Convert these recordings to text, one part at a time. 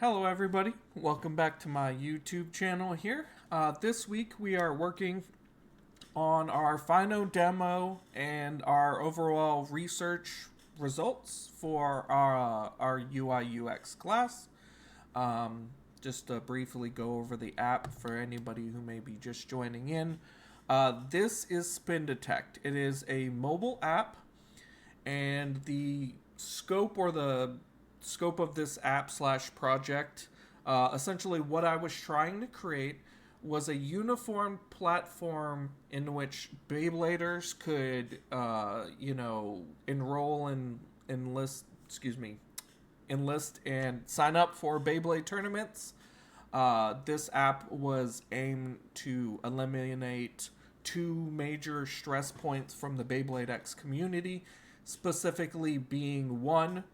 Hello everybody, welcome back to my YouTube channel here. This week we are working on our final demo and our overall research results for our UI UX class. Just to briefly go over the app for anybody who may be just joining in. This is SpinDetect. It is a mobile app, and the scope of this app slash project, essentially what I was trying to create was a uniform platform in which Beybladers could, enroll and enlist and sign up for Beyblade tournaments. This app was aimed to eliminate two major stress points from the Beyblade X community, specifically being one,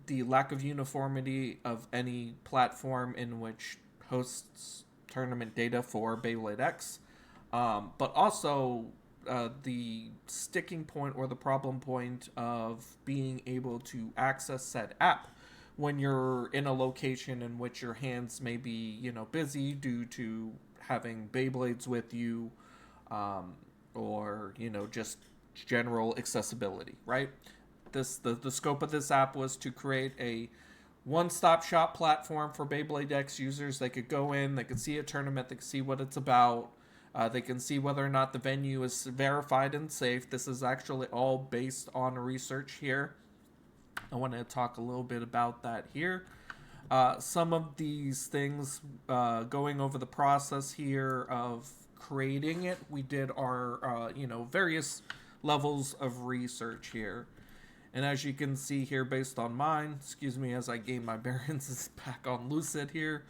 the lack of uniformity of any platform in which hosts tournament data for Beyblade X, but also the sticking point or the problem point of being able to access said app when you're in a location in which your hands may be, busy due to having Beyblades with you, or just general accessibility, right? The scope of this app was to create a one-stop shop platform for Beyblade X users. They could go in, they could see a tournament, they could see what it's about, they can see whether or not the venue is verified and safe. This is actually all based on research here. I want to talk a little bit about that here. Some of these things, going over the process here of creating it, we did our, various levels of research here. And as you can see here, based on mine, excuse me as I gain my bearings back on Lucid here,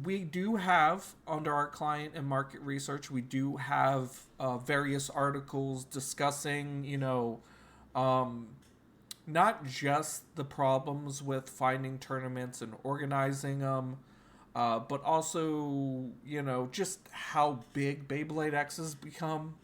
we do have, under our client and market research, we do have various articles discussing, not just the problems with finding tournaments and organizing them, but also, just how big Beyblade X has become.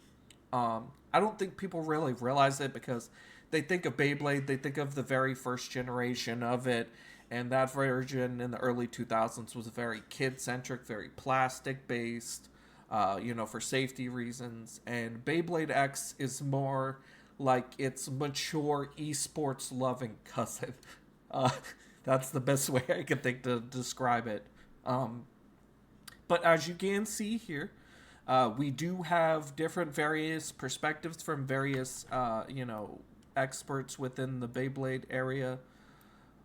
I don't think people really realize it because they think of Beyblade, they think of the very first generation of it, and that version in the early 2000s was very kid-centric, very plastic-based, for safety reasons. And Beyblade X is more like its mature esports-loving cousin. That's the best way I can think to describe it. But as you can see here, we do have different various perspectives from various, experts within the Beyblade area.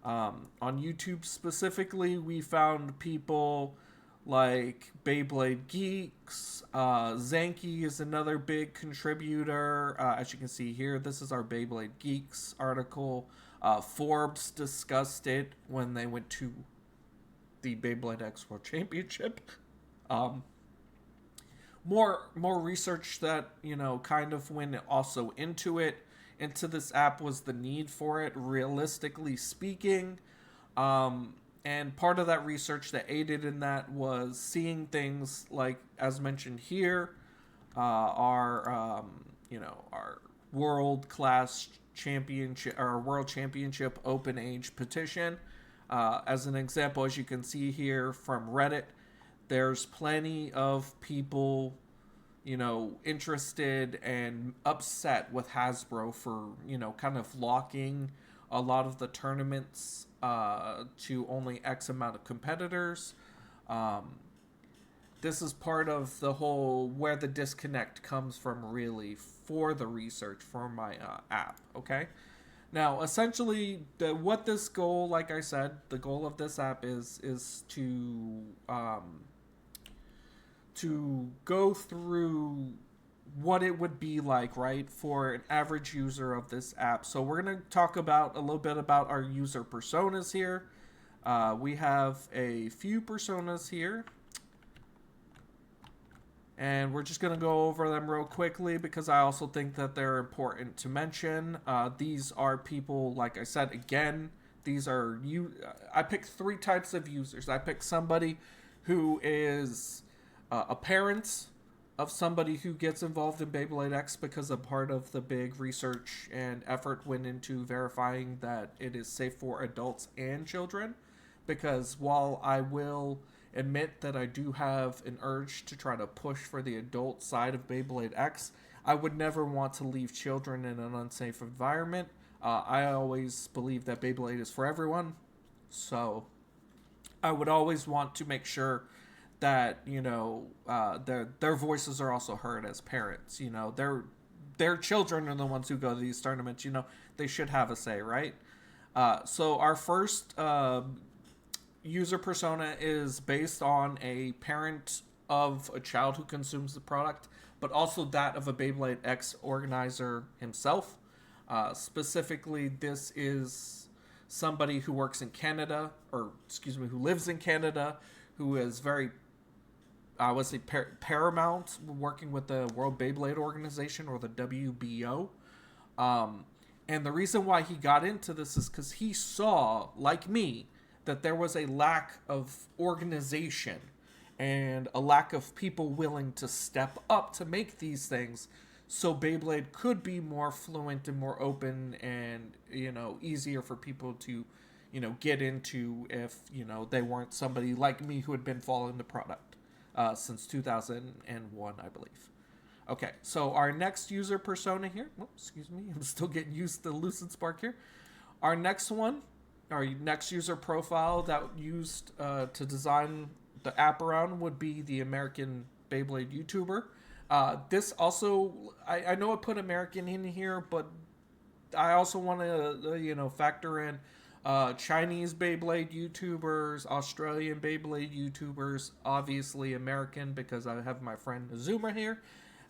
On YouTube specifically, we found people like Beyblade Geeks. Zanky is another big contributor. As you can see here, this is our Beyblade Geeks article. Forbes discussed it when they went to the Beyblade X World Championship. More research that, kind of went also into this app was the need for it, realistically speaking. And part of that research that aided in that was seeing things like, as mentioned here, our world class championship, or world championship open age petition. As an example, as you can see here from Reddit, there's plenty of people, interested and upset with Hasbro for, kind of locking a lot of the tournaments to only X amount of competitors. This is part of the whole where the disconnect comes from, really, for the research for my app, okay? Now, essentially, what this goal, like I said, the goal of this app is to go through what it would be like, right, for an average user of this app. So we're going to talk about a little bit about our user personas here. We have a few personas here, and we're just going to go over them real quickly because I also think that they're important to mention. These are people, like I said, again, these are I picked three types of users. I picked somebody who is a parent of somebody who gets involved in Beyblade X because a part of the big research and effort went into verifying that it is safe for adults and children. Because while I will admit that I do have an urge to try to push for the adult side of Beyblade X, I would never want to leave children in an unsafe environment. I always believe that Beyblade is for everyone, so I would always want to make sure that their voices are also heard as parents. Their children are the ones who go to these tournaments. They should have a say, right? So our first user persona is based on a parent of a child who consumes the product, but also that of a Beyblade X organizer himself. Specifically, this is somebody who works in Canada, who lives in Canada, who is very, I would say, paramount, working with the World Beyblade Organization, or the WBO. And the reason why he got into this is because he saw, like me, that there was a lack of organization and a lack of people willing to step up to make these things, so Beyblade could be more fluent and more open and, easier for people to, get into if, they weren't somebody like me who had been following the product since 2001, I believe. Okay, so our next user persona here, excuse me, I'm still getting used to Lucid Spark here. Our next user profile that used to design the app around would be the American Beyblade YouTuber. This also, I know I put American in here, but I also want to, factor in Chinese Beyblade YouTubers, Australian Beyblade YouTubers, obviously American because I have my friend Azuma here,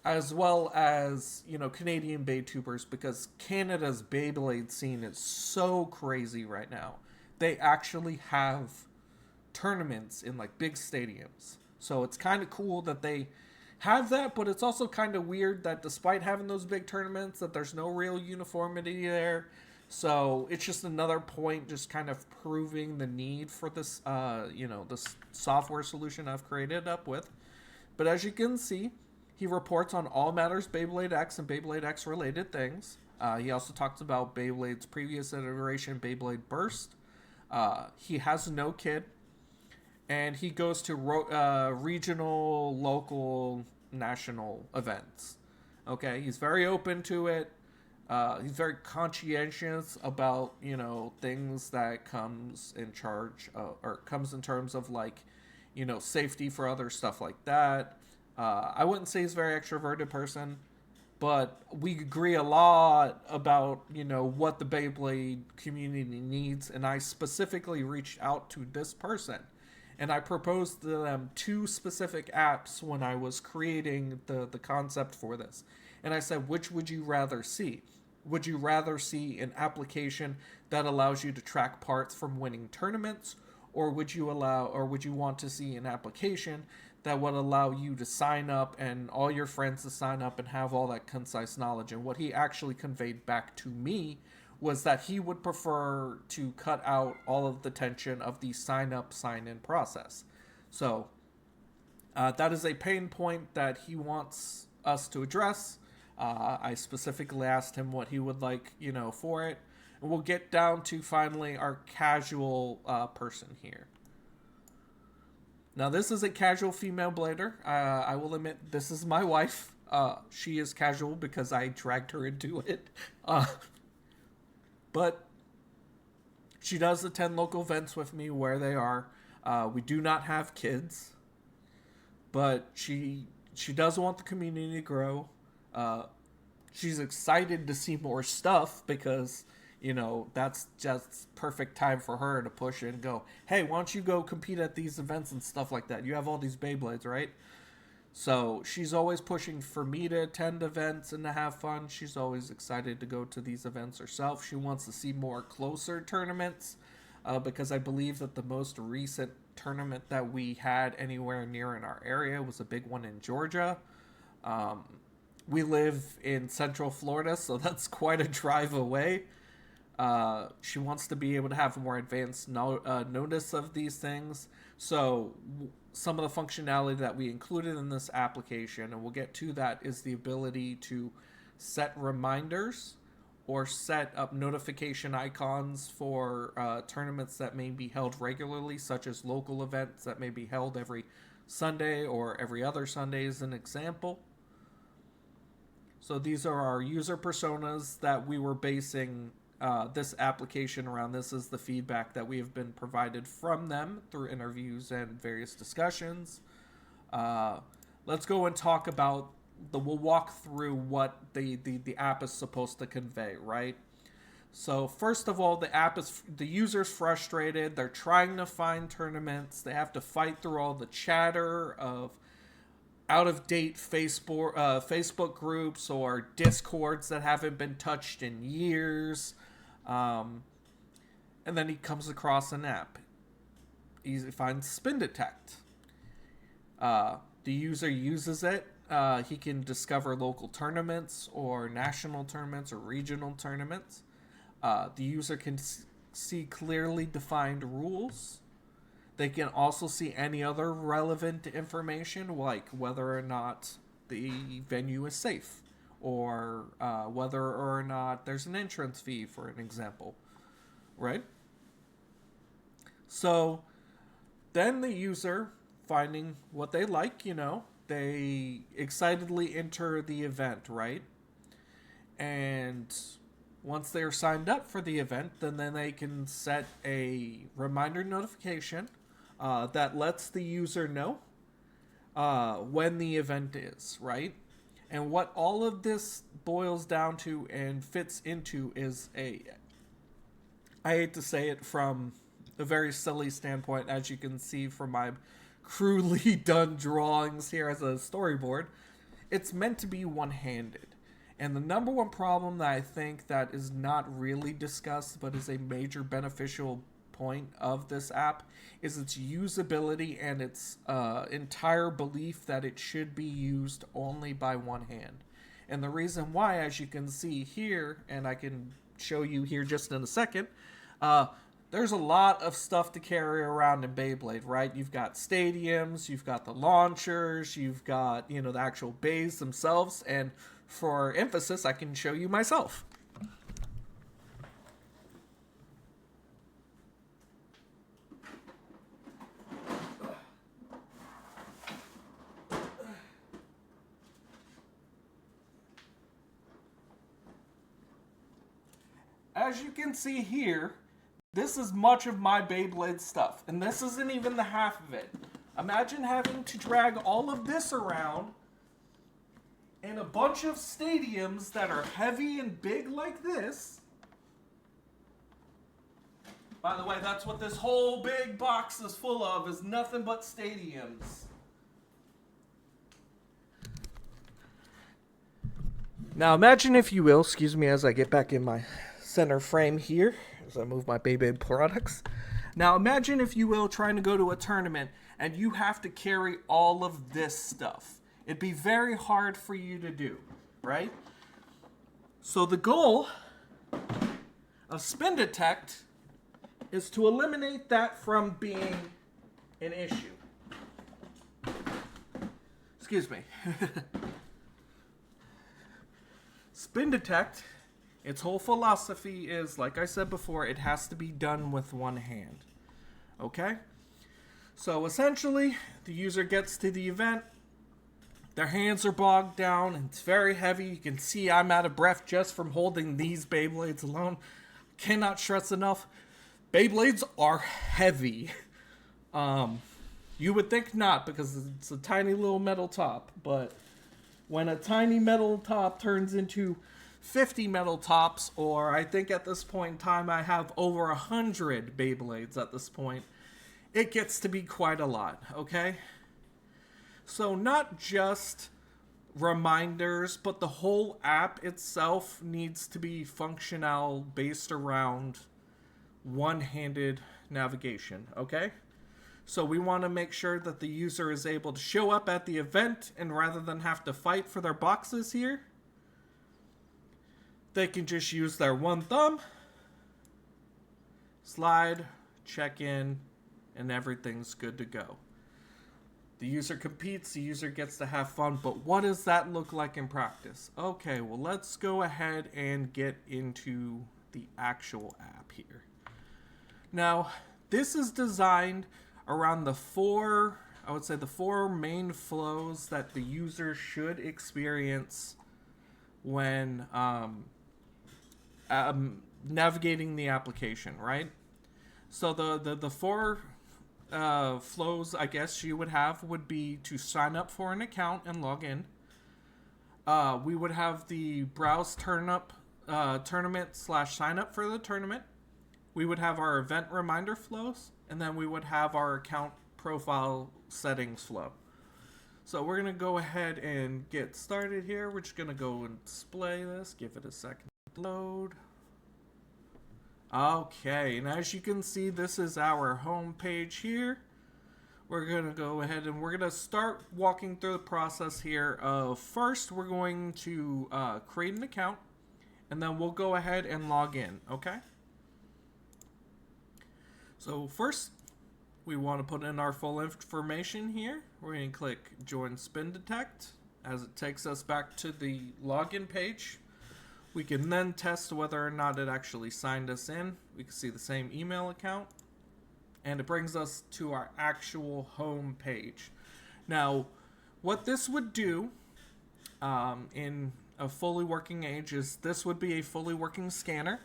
as well as, Canadian Beytubers, because Canada's Beyblade scene is so crazy right now. They actually have tournaments in, big stadiums. So it's kind of cool that they have that, but it's also kind of weird that despite having those big tournaments, that there's no real uniformity there. So it's just another point, just kind of proving the need for this, this software solution I've created up with. But as you can see, he reports on all matters Beyblade X and Beyblade X related things. He also talks about Beyblade's previous iteration, Beyblade Burst. He has no kid. And he goes to regional, local, national events. Okay, he's very open to it. He's very conscientious about, things that comes in terms of safety for other stuff like that. I wouldn't say he's a very extroverted person, but we agree a lot about, what the Beyblade community needs. And I specifically reached out to this person. And I proposed to them 2 specific apps when I was creating the concept for this. And I said, which would you rather see? Would you rather see an application that allows you to track parts from winning tournaments? Or would you want to see an application that would allow you to sign up and all your friends to sign up and have all that concise knowledge? And what he actually conveyed back to me was that he would prefer to cut out all of the tension of the sign-up, sign-in process. So that is a pain point that he wants us to address. I specifically asked him what he would like, for it. And we'll get down to finally our casual person here. Now, this is a casual female blader. I will admit, this is my wife. She is casual because I dragged her into it. But she does attend local events with me where they are. We do not have kids, but she does want the community to grow. She's excited to see more stuff because, that's just perfect time for her to push it and go, hey, why don't you go compete at these events and stuff like that? You have all these Beyblades, right? So she's always pushing for me to attend events and to have fun. She's always excited to go to these events herself. She wants to see more closer tournaments because I believe that the most recent tournament that we had anywhere near in our area was a big one in Georgia. We live in Central Florida, so that's quite a drive away. She wants to be able to have more advanced notice of these things. So some of the functionality that we included in this application, and we'll get to that, is the ability to set reminders or set up notification icons for tournaments that may be held regularly, such as local events that may be held every Sunday or every other Sunday, as an example. So these are our user personas that we were basing this application around. This is the feedback that we have been provided from them through interviews and various discussions. Let's go and talk about we'll walk through what the app is supposed to convey, right? So first of all, the user's frustrated. They're trying to find tournaments. They have to fight through all the chatter of out-of-date Facebook groups or Discords that haven't been touched in years. And then he comes across an app. He finds SpinDetect. The user uses it. He can discover local tournaments or national tournaments or regional tournaments. The user can see clearly defined rules. They can also see any other relevant information, like whether or not the venue is safe, or whether or not there's an entrance fee, for an example, right? So then the user, finding what they like, they excitedly enter the event, right? And once they're signed up for the event, then they can set a reminder notification that lets the user know when the event is, right? And what all of this boils down to and fits into is I hate to say it from a very silly standpoint, as you can see from my crudely done drawings here as a storyboard, it's meant to be one-handed. And the number one problem that I think that is not really discussed, but is a major beneficial point of this app, is its usability and its entire belief that it should be used only by one hand. And the reason why, as you can see here, and I can show you here just in a second, there's a lot of stuff to carry around in Beyblade, right? You've got stadiums, you've got the launchers, you've got, the actual bays themselves, and for emphasis, I can show you myself. As you can see here, this is much of my Beyblade stuff, and this isn't even the half of it. Imagine having to drag all of this around in a bunch of stadiums that are heavy and big like this. By the way, that's what this whole big box is full of, is nothing but stadiums. Now imagine, if you will, excuse me as I get back in my center frame here, as I move my Beyblade products. Now imagine, if you will, trying to go to a tournament and you have to carry all of this stuff. It'd be very hard for you to do, right? So the goal of SpinDetect is to eliminate that from being an issue. Excuse me. SpinDetect, its whole philosophy is, like I said before, it has to be done with one hand. Okay? So essentially, the user gets to the event, their hands are bogged down, and it's very heavy. You can see I'm out of breath just from holding these Beyblades alone. Cannot stress enough, Beyblades are heavy. You would think not, because it's a tiny little metal top, but when a tiny metal top turns into 50 metal tops, or I think at this point in time I have over 100 Beyblades at this point, it gets to be quite a lot, okay? So not just reminders, but the whole app itself needs to be functional based around one-handed navigation, okay? So we want to make sure that the user is able to show up at the event, and rather than have to fight for their boxes here, they can just use their one thumb slide, check in, and everything's good to go. The user competes, the user gets to have fun, but what does that look like in practice? Okay, well, let's go ahead and get into the actual app here. Now, this is designed around the four main flows that the user should experience when navigating the application, right? So the four flows, I guess, you would have would be to sign up for an account and log in. We would have the browse tournament / sign up for the tournament. We would have our event reminder flows, and then we would have our account profile settings flow. So we're going to go ahead and get started here. We're just going to go and display this. Give it a second to load. Okay, and as you can see, this is our home page here. We're going to go ahead and we're going to start walking through the process here of first we're going to create an account, and then we'll go ahead and log in, okay? So first, we want to put in our full information here. We're going to click Join SpinDetect as it takes us back to the login page. We can then test whether or not it actually signed us in. We can see the same email account, and it brings us to our actual home page. Now, what this would do in a fully working age is this would be a fully working scanner,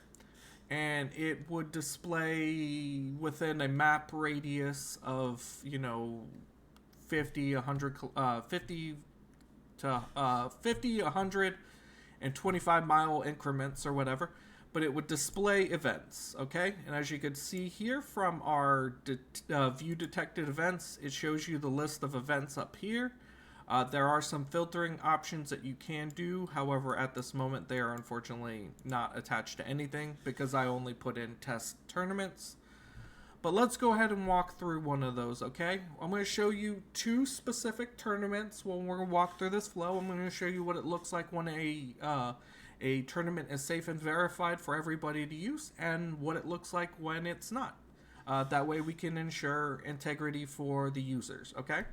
and it would display within a map radius of 50, 100, 50 to 50, 100, and 25-mile increments or whatever, but it would display events, okay? And as you can see here from our view detected events, it shows you the list of events up here. There are some filtering options that you can do. However, at this moment, they are unfortunately not attached to anything because I only put in test tournaments. But let's go ahead and walk through one of those, okay? I'm going to show you two specific tournaments when we're going to walk through this flow. I'm going to show you what it looks like when a tournament is safe and verified for everybody to use, and what it looks like when it's not. That way we can ensure integrity for the users, okay?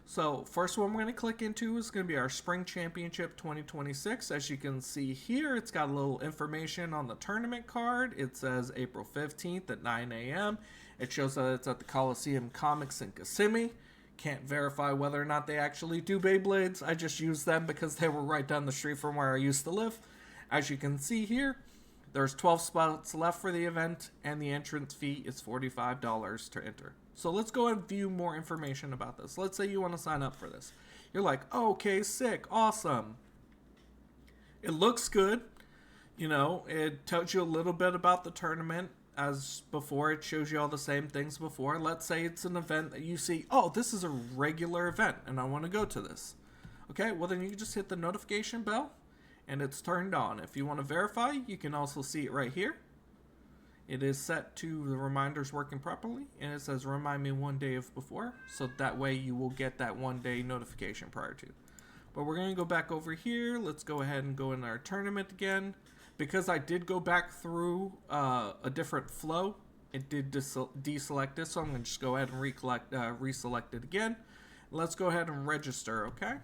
So first one we're going to click into is going to be our Spring Championship 2026. As you can see here, it's got a little information on the tournament card. It says April 15th at 9 a.m. It shows that it's at the Coliseum Comics in Kissimmee. Can't verify whether or not they actually do Beyblades. I just used them because they were right down the street from where I used to live. As you can see here, there's 12 spots left for the event, and the entrance fee is $45 to enter. So let's go and view more information about this. Let's say you want to sign up for this. You're like, oh, okay, sick, awesome. It looks good. It tells you a little bit about the tournament. As before, it shows you all the same things before. Let's say it's an event that you see, oh, this is a regular event, and I want to go to this. Okay, well then you can just hit the notification bell, and it's turned on. If you want to verify, you can also see it right here. It is set to the reminders working properly, and it says remind me one day of before, so that way you will get that 1 day notification prior to. But we're going to go back over here. Let's go ahead and go in our tournament again. Because I did go back through a different flow, it did deselect this, so I'm going to just go ahead and reselect it again. Let's go ahead and register, okay?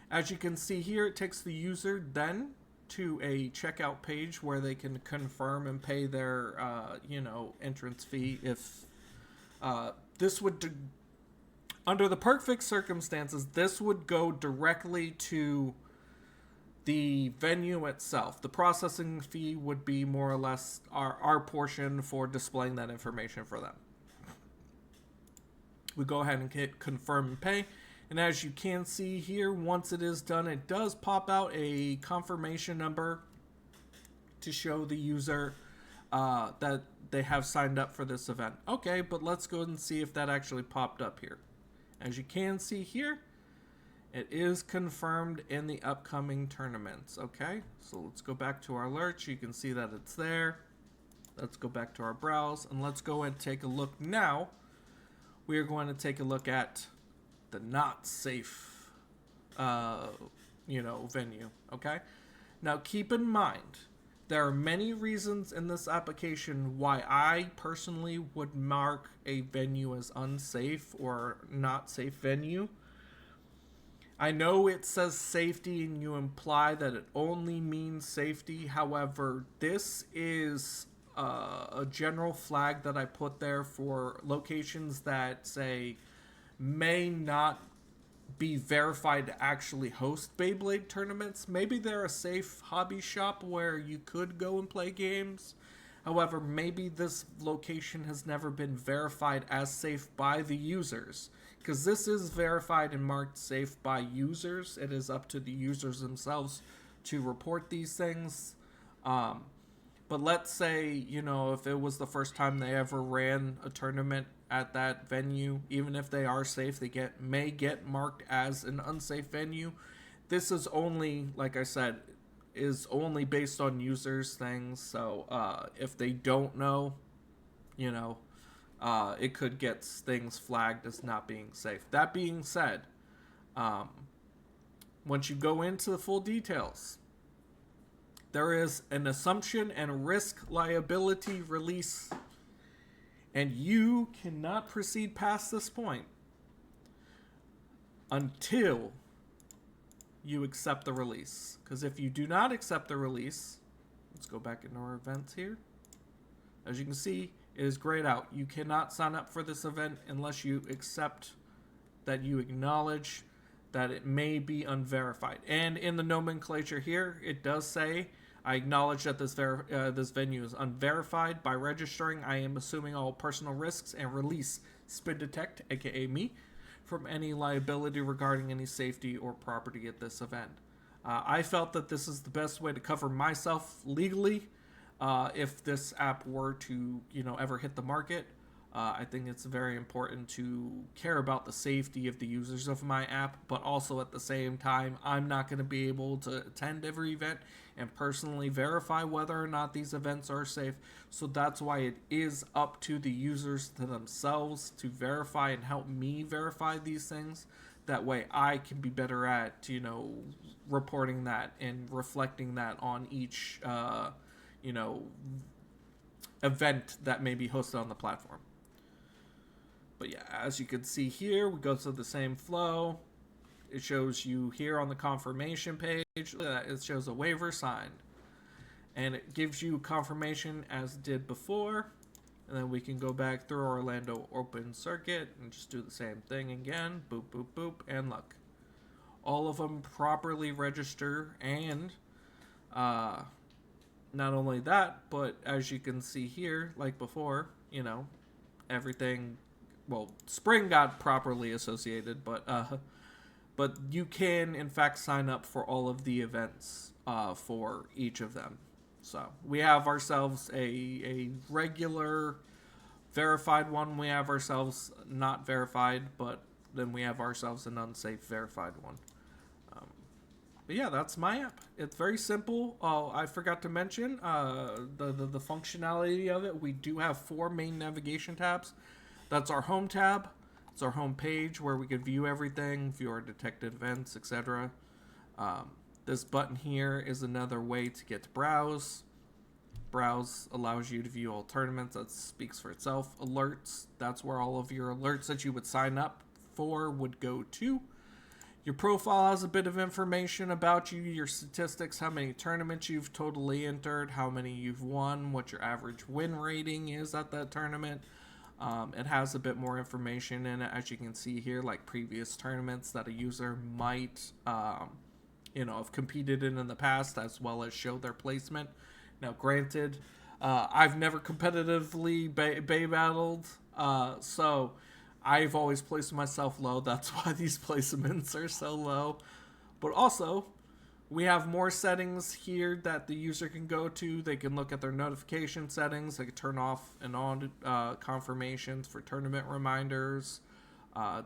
As you can see here, it takes the user then to a checkout page where they can confirm and pay their, entrance fee. If this would, under the perfect circumstances, this would go directly to the venue itself. The processing fee would be more or less our portion for displaying that information for them. We go ahead and hit confirm and pay. And as you can see here, once it is done, it does pop out a confirmation number to show the user that they have signed up for this event. Okay, but let's go and see if that actually popped up here. As you can see here, it is confirmed in the upcoming tournaments. Okay, so let's go back to our alerts. You can see that it's there. Let's go back to our browse, and let's go and take a look now. We are going to take a look at the not safe, venue. Okay. Now keep in mind, There are many reasons in this application why I personally would mark a venue as unsafe or not safe venue. I know it says safety and you imply that it only means safety. However, this is a general flag that I put there for locations that say may not be verified to actually host Beyblade tournaments. Maybe they're a safe hobby shop where you could go and play games. However, maybe this location has never been verified as safe by the users. Because this is verified and marked safe by users. It is up to the users themselves to report these things. But let's say, if it was the first time they ever ran a tournament at that venue, even if they are safe, they may get marked as an unsafe venue. This is only, like I said, is only based on users' things. So if they don't know, it could get things flagged as not being safe. That being said, once you go into the full details, there is an assumption and risk liability release, and you cannot proceed past this point until you accept the release. Because if you do not accept the release, let's go back into our events here. As you can see, it is grayed out. You cannot sign up for this event unless you accept that you acknowledge that it may be unverified. And in the nomenclature here, it does say, I acknowledge that this venue is unverified. By registering, I am assuming all personal risks and release SpinDetect, aka me, from any liability regarding any safety or property at this event. I felt that this is the best way to cover myself legally if this app were to, ever hit the market. I think it's very important to care about the safety of the users of my app, but also at the same time, I'm not going to be able to attend every event and personally verify whether or not these events are safe. So that's why it is up to the users to themselves to verify and help me verify these things. That way I can be better at, reporting that and reflecting that on each, event that may be hosted on the platform. But yeah, as you can see here, we go through the same flow. It shows you here on the confirmation page, it shows a waiver signed. And it gives you confirmation as it did before. And then we can go back through Orlando Open Circuit and just do the same thing again. Boop, boop, boop, and look. All of them properly register, and not only that, but as you can see here, like before, everything, well, Spring got properly associated, but you can, in fact, sign up for all of the events for each of them. So we have ourselves a regular verified one. We have ourselves not verified, but then we have ourselves an unsafe verified one. But yeah, that's my app. It's very simple. Oh, I forgot to mention the functionality of it. We do have 4 main navigation tabs. That's our home tab. It's our home page where we can view everything, view our detected events, etc. This button here is another way to get to browse. Browse allows you to view all tournaments. That speaks for itself. Alerts, that's where all of your alerts that you would sign up for would go to. Your profile has a bit of information about you, your statistics, how many tournaments you've totally entered, how many you've won, what your average win rating is at that tournament. It has a bit more information in it, as you can see here, like previous tournaments that a user might have competed in the past, as well as show their placement. Now, granted, I've never competitively bay battled, so I've always placed myself low. That's why these placements are so low. But also, we have more settings here that the user can go to. They can look at their notification settings. They can turn off and on confirmations for tournament reminders.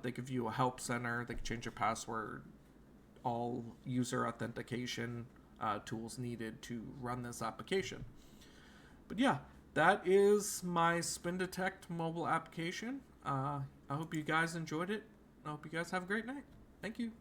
They can view a help center. They can change your password. All user authentication tools needed to run this application. But yeah, that is my SpinDetect mobile application. I hope you guys enjoyed it. I hope you guys have a great night. Thank you.